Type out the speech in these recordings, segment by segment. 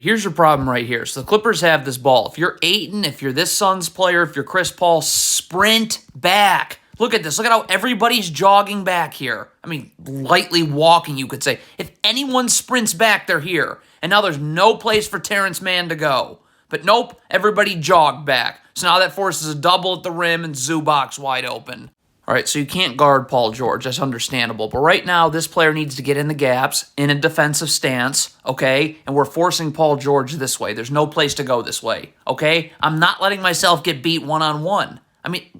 Here's your problem right here. So the Clippers have this ball. If you're Ayton, if you're this Suns player, if you're Chris Paul, sprint back. Look at this. Look at how everybody's jogging back here. I mean, lightly walking, you could say. If anyone sprints back, they're here. And now there's no place for Terrence Mann to go. But nope, everybody jogged back. So now that forces a double at the rim and Zubac's wide open. All right, so you can't guard Paul George. That's understandable. But right now, this player needs to get in the gaps in a defensive stance, okay? And we're forcing Paul George this way. There's no place to go this way, okay? I'm not letting myself get beat one-on-one. I mean,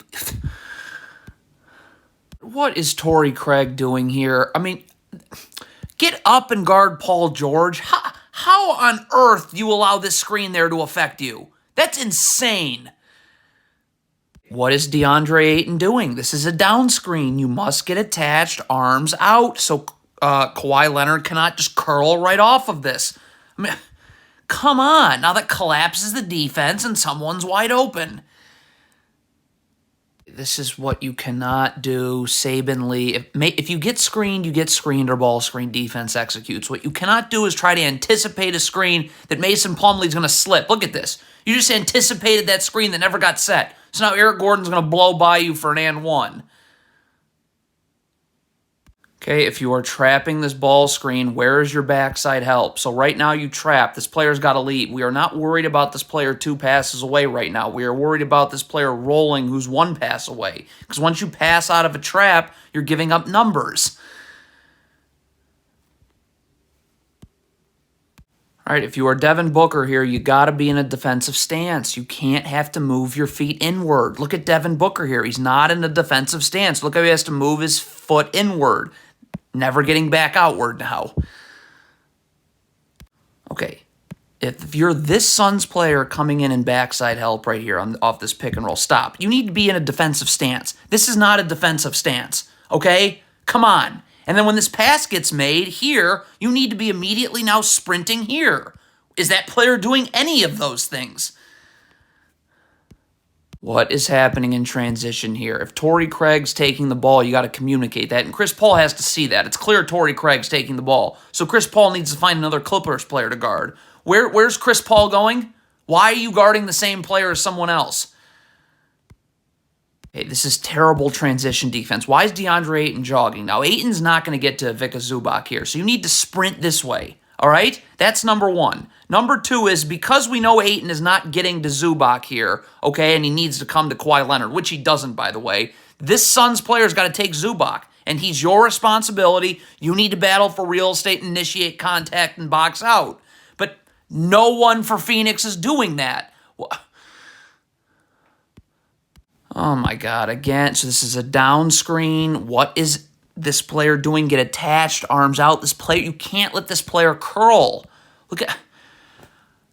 what is Torrey Craig doing here? I mean, get up and guard Paul George. How on earth do you allow this screen there to affect you? That's insane. What is DeAndre Ayton doing? This is a down screen. You must get attached, arms out, so Kawhi Leonard cannot just curl right off of this. I mean, come on. Now that collapses the defense and someone's wide open. This is what you cannot do. Saban Lee. If you get screened or ball screen, defense executes. What you cannot do is try to anticipate a screen that Mason Plumlee's going to slip. Look at this. You just anticipated that screen that never got set. So now Eric Gordon's going to blow by you for an and one. Okay, if you are trapping this ball screen, where is your backside help? So right now you trap. This player's got to lead. We are not worried about this player 2 passes away right now. We are worried about this player rolling who's 1 pass away. Because once you pass out of a trap, you're giving up numbers. All right, if you are Devin Booker here, you got to be in a defensive stance. You can't have to move your feet inward. Look at Devin Booker here. He's not in a defensive stance. Look how he has to move his foot inward. Never getting back outward now. Okay, if you're this Suns player coming in and backside help right here off this pick and roll, stop. You need to be in a defensive stance. This is not a defensive stance, okay? Come on. And then when this pass gets made here, you need to be immediately now sprinting here. Is that player doing any of those things? What is happening in transition here? If Torrey Craig's taking the ball, you got to communicate that. And Chris Paul has to see that. It's clear Torrey Craig's taking the ball. So Chris Paul needs to find another Clippers player to guard. Where's Chris Paul going? Why are you guarding the same player as someone else? Hey, this is terrible transition defense. Why is DeAndre Ayton jogging? Now, Ayton's not going to get to Ivica Zubac here, so you need to sprint this way, all right? That's number 1. Number 2 is because we know Ayton is not getting to Zubac here, okay, and he needs to come to Kawhi Leonard, which he doesn't, by the way, this Suns player's got to take Zubac, and he's your responsibility. You need to battle for real estate, initiate contact, and box out. But no one for Phoenix is doing that. Oh my God, again, so this is a down screen. What is this player doing? Get attached, arms out. This player, you can't let this player curl. Look at,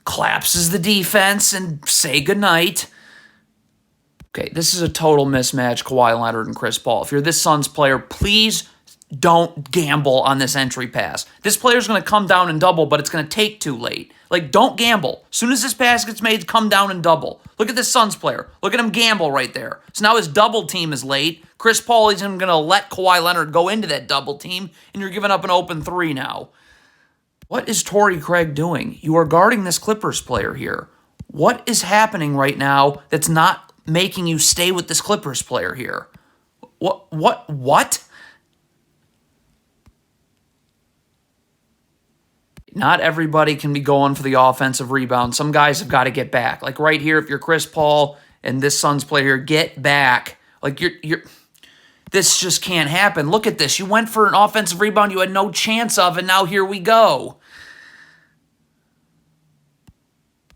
collapses the defense and say goodnight. Okay, this is a total mismatch, Kawhi Leonard and Chris Paul. If you're this Suns player, please don't gamble on this entry pass. This player's going to come down and double, but it's going to take too late. Like, don't gamble. As soon as this pass gets made, come down and double. Look at this Suns player. Look at him gamble right there. So now his double team is late. Chris Paul isn't going to let Kawhi Leonard go into that double team, and you're giving up an open 3 now. What is Torrey Craig doing? You are guarding this Clippers player here. What is happening right now that's not making you stay with this Clippers player here? What? Not everybody can be going for the offensive rebound. Some guys have got to get back. Like right here, if you're Chris Paul and this Suns player, get back. Like you're this just can't happen. Look at this. You went for an offensive rebound you had no chance of, and now here we go.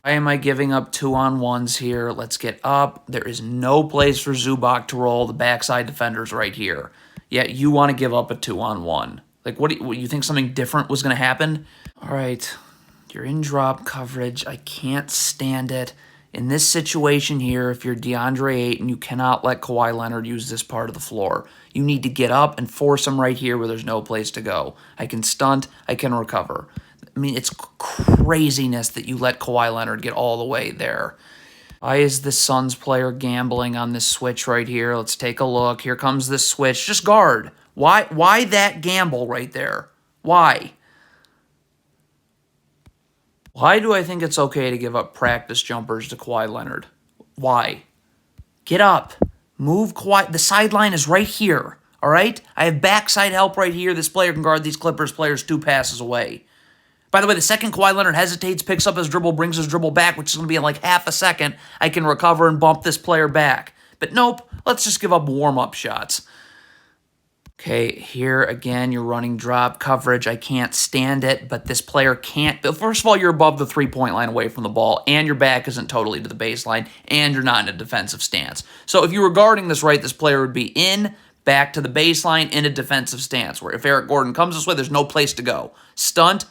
Why am I giving up 2-on-1s here? Let's get up. There is no place for Zubac to roll. The backside defender's right here. Yet you want to give up a 2-on-1. Like, what you think something different was going to happen? All right, you're in drop coverage. I can't stand it. In this situation here, if you're DeAndre Ayton, you cannot let Kawhi Leonard use this part of the floor. You need to get up and force him right here where there's no place to go. I can stunt. I can recover. I mean, it's craziness that you let Kawhi Leonard get all the way there. Why is the Suns player gambling on this switch right here? Let's take a look. Here comes this switch. Just guard. Why that gamble right there? Why? Why do I think it's okay to give up practice jumpers to Kawhi Leonard? Why? Get up. Move Kawhi. The sideline is right here. All right? I have backside help right here. This player can guard these Clippers players 2 passes away. By the way, the second Kawhi Leonard hesitates, picks up his dribble, brings his dribble back, which is going to be in like half a second, I can recover and bump this player back. But nope, let's just give up warm-up shots. Okay, here again, you're running drop coverage. I can't stand it, but this player can't. First of all, you're above the three-point line away from the ball, and your back isn't totally to the baseline, and you're not in a defensive stance. So if you were guarding this right, this player would be in, back to the baseline, in a defensive stance, where if Eric Gordon comes this way, there's no place to go. Stunt,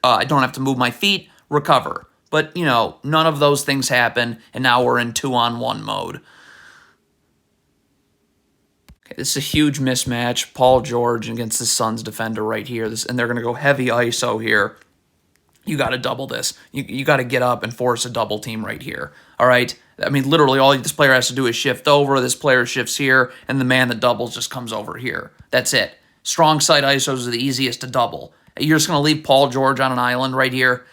I don't have to move my feet, recover. But, none of those things happen, and now we're in 2-on-1 mode. Okay, this is a huge mismatch. Paul George against the Suns defender right here. And they're going to go heavy ISO here. You got to double this. You got to get up and force a double team right here. All right? I mean, literally, all this player has to do is shift over. This player shifts here, and the man that doubles just comes over here. That's it. Strong side ISOs are the easiest to double. You're just going to leave Paul George on an island right here.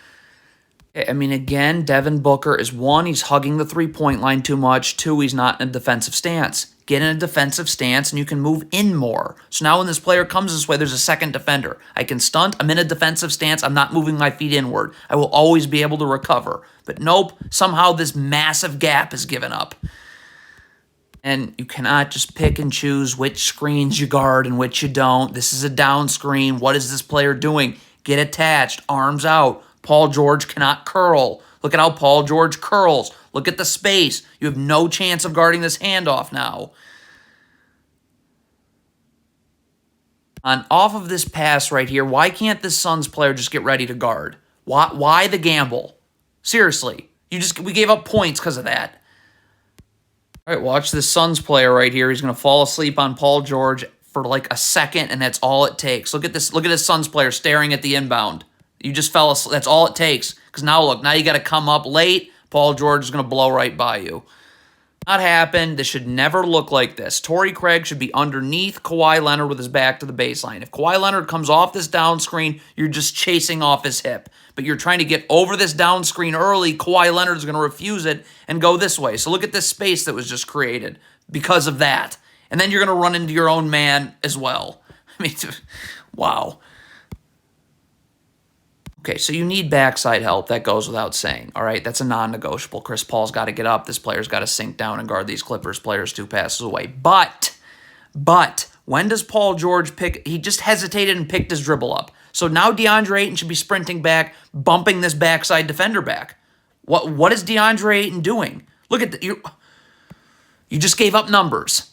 I mean, again, Devin Booker is 1, he's hugging the three-point line too much. 2, he's not in a defensive stance. Get in a defensive stance, and you can move in more. So now when this player comes this way, there's a second defender. I can stunt. I'm in a defensive stance. I'm not moving my feet inward. I will always be able to recover. But nope, somehow this massive gap is given up. And you cannot just pick and choose which screens you guard and which you don't. This is a down screen. What is this player doing? Get attached, arms out. Paul George cannot curl. Look at how Paul George curls. Look at the space. You have no chance of guarding this handoff now. Off of this pass right here, why can't this Suns player just get ready to guard? Why the gamble? Seriously. We gave up points because of that. All right, watch this Suns player right here. He's going to fall asleep on Paul George for like a second, and that's all it takes. Look at this. Look at this Suns player staring at the inbound. You just fell asleep. That's all it takes. Because now, look, now you got to come up late. Paul George is going to blow right by you. Not happen. This should never look like this. Torrey Craig should be underneath Kawhi Leonard with his back to the baseline. If Kawhi Leonard comes off this down screen, you're just chasing off his hip. But you're trying to get over this down screen early. Kawhi Leonard is going to refuse it and go this way. So look at this space that was just created because of that. And then you're going to run into your own man as well. I mean, wow. Okay, so you need backside help. That goes without saying. All right, that's a non-negotiable. Chris Paul's got to get up. This player's got to sink down and guard these Clippers players 2 passes away. But, when does Paul George pick? He just hesitated and picked his dribble up. So now DeAndre Ayton should be sprinting back, bumping this backside defender back. What is DeAndre Ayton doing? Look at you just gave up numbers.